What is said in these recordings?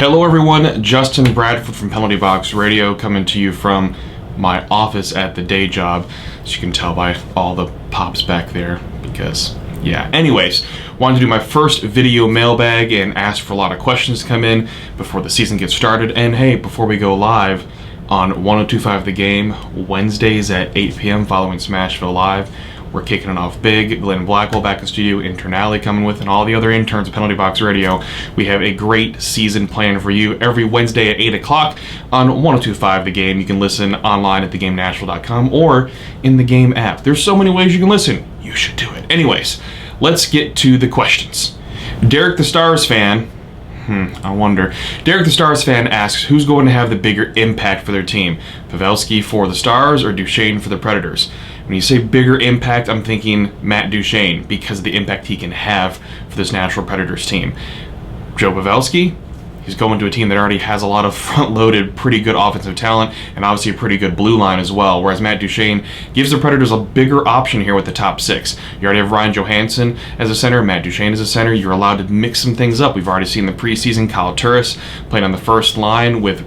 Hello everyone, Justin Bradford from Penalty Box Radio coming to you from my office at the day job, as you can tell by all the pops back there, because yeah. Anyways, wanted to do my first video mailbag and ask for a lot of questions to come in before the season gets started. And hey, before we go live on 102.5 The Game, Wednesdays at 8 p.m. following Smashville Live, we're kicking it off big. Glenn Blackwell back in studio, intern Alley coming with, and all the other interns at Penalty Box Radio. We have a great season planned for you every Wednesday at 8 o'clock on 102.5 The Game. You can listen online at thegamenashville.com or in the Game app. There's so many ways you can listen. You should do it. Anyways, let's get to the questions. Derek the Stars fan, I wonder. Derek the Stars fan asks, who's going to have the bigger impact for their team? Pavelski for the Stars or Duchene for the Predators? When you say bigger impact, I'm thinking Matt Duchene, because of the impact he can have for this Nashville Predators team. Joe Pavelski, he's going to a team that already has a lot of front-loaded, pretty good offensive talent, and obviously a pretty good blue line as well, whereas Matt Duchene gives the Predators a bigger option here with the top six. You already have Ryan Johansson as a center, Matt Duchene as a center. You're allowed to mix some things up. We've already seen the preseason Kyle Turris playing on the first line with,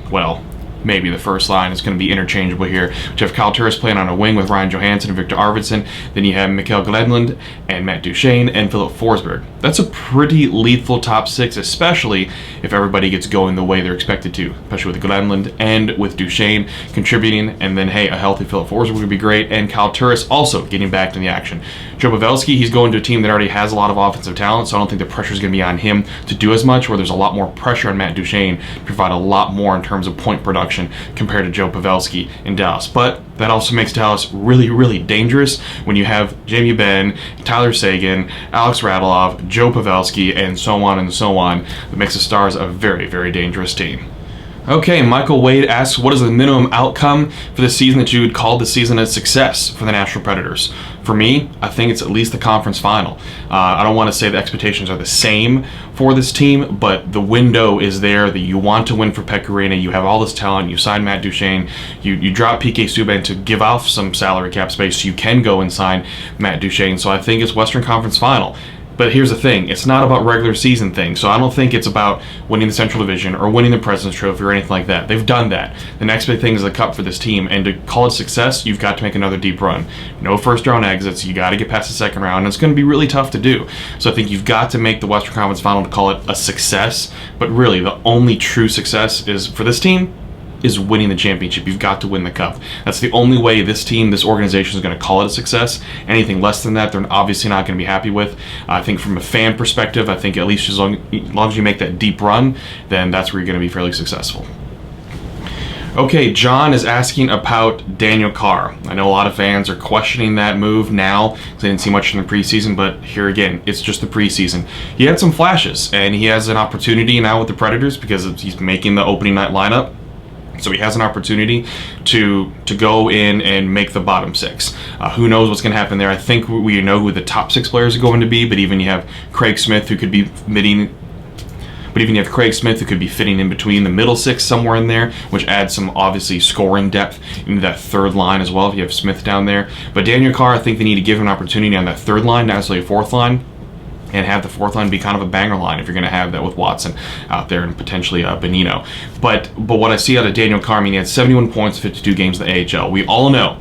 well, maybe the first line is going to be interchangeable here. You have Kyle Turris playing on a wing with Ryan Johansson and Victor Arvidsson. Then you have Mikael Glenlund and Matt Duchene and Philip Forsberg. That's a pretty lethal top six, especially if everybody gets going the way they're expected to, especially with Glenlund and with Duchene contributing. And then, hey, a healthy Philip Forsberg would be great. And Kyle Turris also getting back in the action. Joe Pavelski, he's going to a team that already has a lot of offensive talent, so I don't think the pressure is going to be on him to do as much, where there's a lot more pressure on Matt Duchene to provide a lot more in terms of point production compared to Joe Pavelski in Dallas. But that also makes Dallas really, really dangerous when you have Jamie Benn, Tyler Seguin, Alex Radulov, Joe Pavelski, and so on and so on. That makes the Stars a very, very dangerous team. Okay, Michael Wade asks, what is the minimum outcome for the season that you would call the season a success for the Nashville Predators? For me, I think it's at least the conference final. I don't want to say the expectations are the same for this team, but the window is there that you want to win for Pekka Rinne. You have all this talent. You sign Matt Duchene. You drop PK Subban to give off some salary cap space so you can go and sign Matt Duchene. So I think it's Western Conference Final. But here's the thing, it's not about regular season things, so I don't think it's about winning the Central Division or winning the President's Trophy or anything like that. They've done that. The next big thing is the Cup for this team, and to call it success, you've got to make another deep run. No first-round exits, you got to get past the second round, and it's going to be really tough to do. So I think you've got to make the Western Conference Final to call it a success, but really the only true success is, for this team, is winning the championship. You've got to win the Cup. That's the only way this team, this organization is going to call it a success. Anything less than that, they're obviously not going to be happy with. I think from a fan perspective, I think at least as long as you make that deep run, then that's where you're going to be fairly successful. Okay, John is asking about Daniel Carr. I know a lot of fans are questioning that move now because they didn't see much in the preseason, but here again, it's just the preseason. He had some flashes, and he has an opportunity now with the Predators because he's making the opening night lineup. So he has an opportunity to go in and make the bottom six. Who knows what's going to happen there? I think we know who the top six players are going to be, but even you have Craig Smith who could be fitting. But even you have Craig Smith who could be fitting in between the middle six somewhere in there, which adds some obviously scoring depth into that third line as well if you have Smith down there. But Daniel Carr, I think they need to give him an opportunity on that third line, not necessarily a fourth line, and have the fourth line be kind of a banger line if you're going to have that with Watson out there and potentially Bonino. But what I see out of Daniel Carr, I mean, he had 71 points in 52 games in the AHL. We all know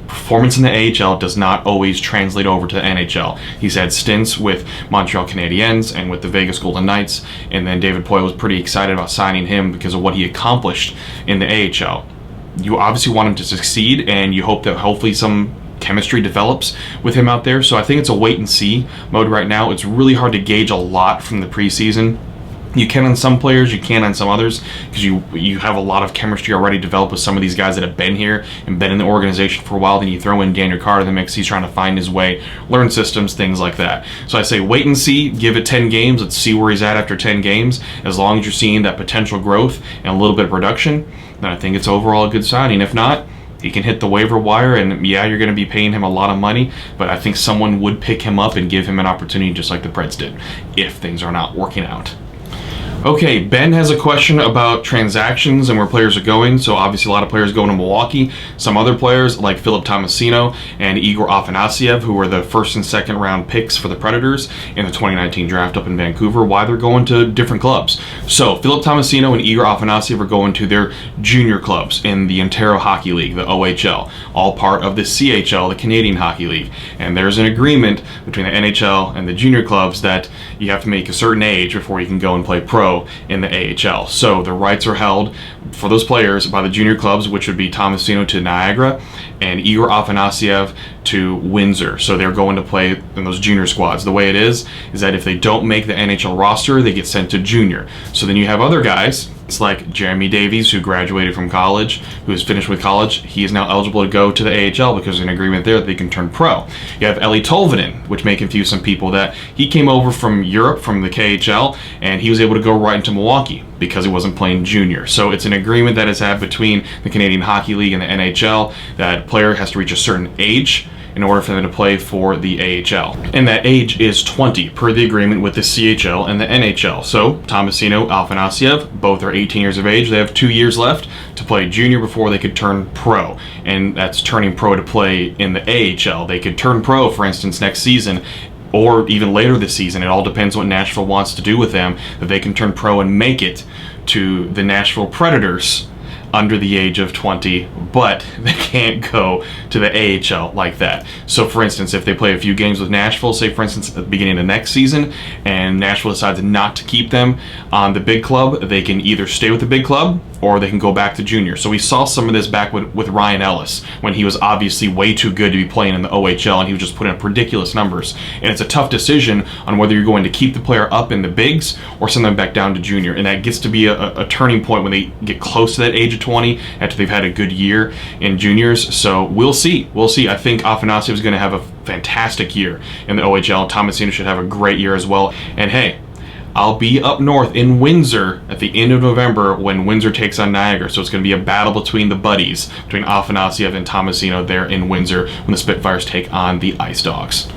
performance in the AHL does not always translate over to the NHL. He's had stints with Montreal Canadiens and with the Vegas Golden Knights, and then David Poile was pretty excited about signing him because of what he accomplished in the AHL. You obviously want him to succeed, and you hope that hopefully some chemistry develops with him out there. So I think it's a wait and see mode right now. It's really hard to gauge a lot from the preseason. You can on some players, you can on some others, because you have a lot of chemistry already developed with some of these guys that have been here and been in the organization for a while. Then you throw in Daniel Carr in the mix. He's trying to find his way, learn systems, things like that. So I say wait and see, give it 10 games. Let's see where he's at after 10 games. As long as you're seeing that potential growth and a little bit of production, then I think it's overall a good signing. If not, he can hit the waiver wire, and yeah, you're going to be paying him a lot of money, but I think someone would pick him up and give him an opportunity just like the Preds did if things are not working out. Okay, Ben has a question about transactions and where players are going. So obviously a lot of players going to Milwaukee. Some other players like Philip Tomasino and Igor Afanasyev, who were the first and second round picks for the Predators in the 2019 draft up in Vancouver, why they're going to different clubs. So Philip Tomasino and Igor Afanasyev are going to their junior clubs in the Ontario Hockey League, the OHL, all part of the CHL, the Canadian Hockey League. And there's an agreement between the NHL and the junior clubs that you have to make a certain age before you can go and play pro in the AHL. So the rights are held for those players by the junior clubs, which would be Tomasino to Niagara and Igor Afanasyev to Windsor. So they're going to play in those junior squads. The way it is that if they don't make the NHL roster, they get sent to junior. So then you have other guys. It's like Jeremy Davies, who graduated from college, who is finished with college. He is now eligible to go to the AHL because there's an agreement there that they can turn pro. You have Eli Tolvanen, which may confuse some people, that he came over from Europe, from the KHL, and he was able to go right into Milwaukee because he wasn't playing junior. So it's an agreement that is had between the Canadian Hockey League and the NHL that a player has to reach a certain age in order for them to play for the AHL. And that age is 20 per the agreement with the CHL and the NHL. So Tomasino, Afanasyev, both are 18 years of age. They have 2 years left to play junior before they could turn pro. And that's turning pro to play in the AHL. They could turn pro, for instance, next season or even later this season. It all depends what Nashville wants to do with them, that they can turn pro and make it to the Nashville Predators under the age of 20, but they can't go to the AHL like that. So for instance, if they play a few games with Nashville, say for instance at the beginning of next season, and Nashville decides not to keep them on the big club, they can either stay with the big club or they can go back to junior. So we saw some of this back with Ryan Ellis when he was obviously way too good to be playing in the OHL and he was just putting up ridiculous numbers. And it's a tough decision on whether you're going to keep the player up in the bigs or send them back down to junior. And that gets to be a turning point when they get close to that age of 20 after they've had a good year in juniors. So we'll see. We'll see. I think Afanasyev is going to have a fantastic year in the OHL. Tomasino should have a great year as well. And hey, I'll be up north in Windsor at the end of November when Windsor takes on Niagara. So it's going to be a battle between the buddies, between Afanasyev and Tomasino there in Windsor when the Spitfires take on the Ice Dogs.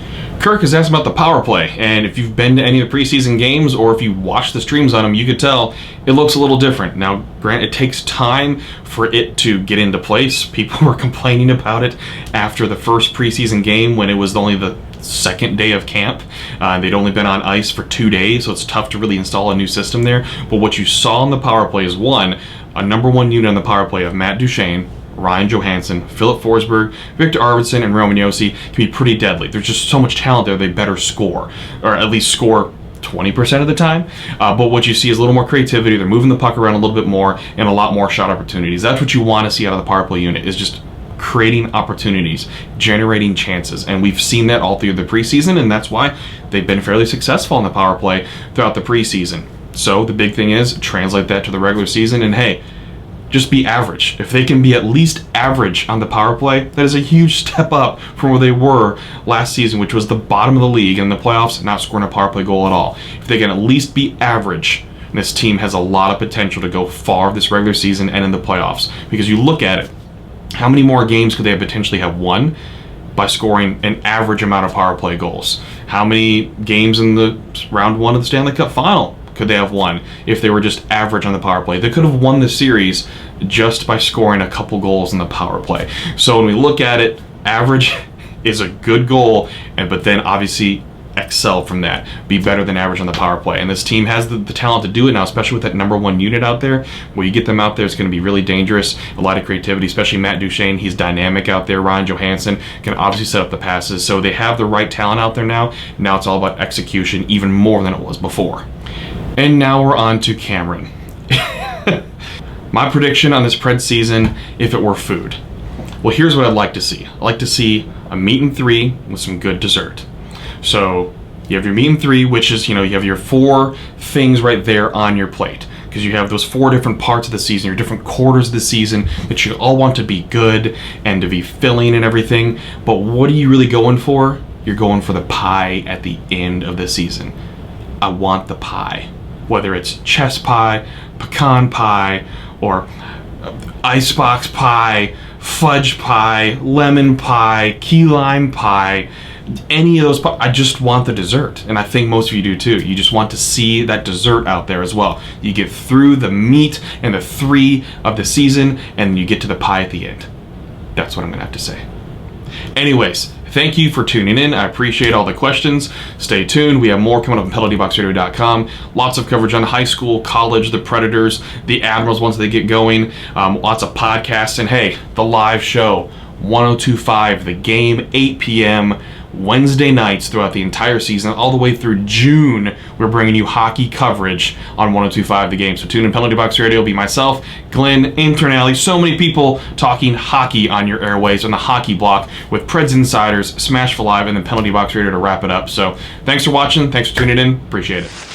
Kirk has asked about the power play, and if you've been to any of the preseason games or if you watch the streams on them, you could tell it looks a little different. Now, granted, it takes time for it to get into place. People were complaining about it after the first preseason game when it was only the second day of camp. They'd only been on ice for 2 days, so it's tough to really install a new system there. But what you saw in the power play is, one, a number one unit on the power play of Matt Duchene, Ryan Johansson, Philip Forsberg, Victor Arvidsson, and Roman Josi can be pretty deadly. There's just so much talent there, they better score, or at least score 20% of the time. But what you see is a little more creativity. They're moving the puck around a little bit more and a lot more shot opportunities. That's what you want to see out of the power play unit, is just creating opportunities, generating chances. And we've seen that all through the preseason, and that's why they've been fairly successful in the power play throughout the preseason. So the big thing is translate that to the regular season, and hey, just be average. If they can be at least average on the power play, that is a huge step up from where they were last season, which was the bottom of the league in the playoffs, not scoring a power play goal at all. If they can at least be average, this team has a lot of potential to go far this regular season and in the playoffs. Because you look at it, how many more games could they potentially have won by scoring an average amount of power play goals? How many games in the round one of the Stanley Cup final could they have won if they were just average on the power play? They could have won the series just by scoring a couple goals in the power play. So when we look at it, average is a good goal, but then obviously excel from that. Be better than average on the power play. And this team has the talent to do it now, especially with that number one unit out there. Where you get them out there, it's going to be really dangerous. A lot of creativity, especially Matt Duchene. He's dynamic out there. Ryan Johansson can obviously set up the passes. So they have the right talent out there now. Now it's all about execution, even more than it was before. And now we're on to Cameron. My prediction on this Pred season, if it were food. Well, here's what I'd like to see. I'd like to see a meat and three with some good dessert. So you have your meat and three, which is, you have your 4 things right there on your plate. Because you have those 4 different parts of the season, your different quarters of the season that you all want to be good and to be filling and everything. But what are you really going for? You're going for the pie at the end of the season. I want the pie. Whether it's chess pie, pecan pie, or icebox pie, fudge pie, lemon pie, key lime pie, any of those. I just want the dessert, and I think most of you do too. You just want to see that dessert out there as well. You get through the meat and the 3 of the season, and you get to the pie at the end. That's what I'm gonna have to say. Anyways, thank you for tuning in. I appreciate all the questions. Stay tuned. We have more coming up on PenaltyBoxRadio.com. Lots of coverage on high school, college, the Predators, the Admirals once they get going. Lots of podcasts. And hey, the live show, 102.5, The Game, 8 p.m., Wednesday nights throughout the entire season, all the way through June. We're bringing you hockey coverage on 102.5 The Game. So tune in. Penalty Box Radio will be myself, Glenn, intern Alley, so many people talking hockey on your airways on the hockey block with Preds Insiders, Smash for Live, and then Penalty Box Radio to wrap it up. So thanks for watching. Thanks for tuning in. Appreciate it.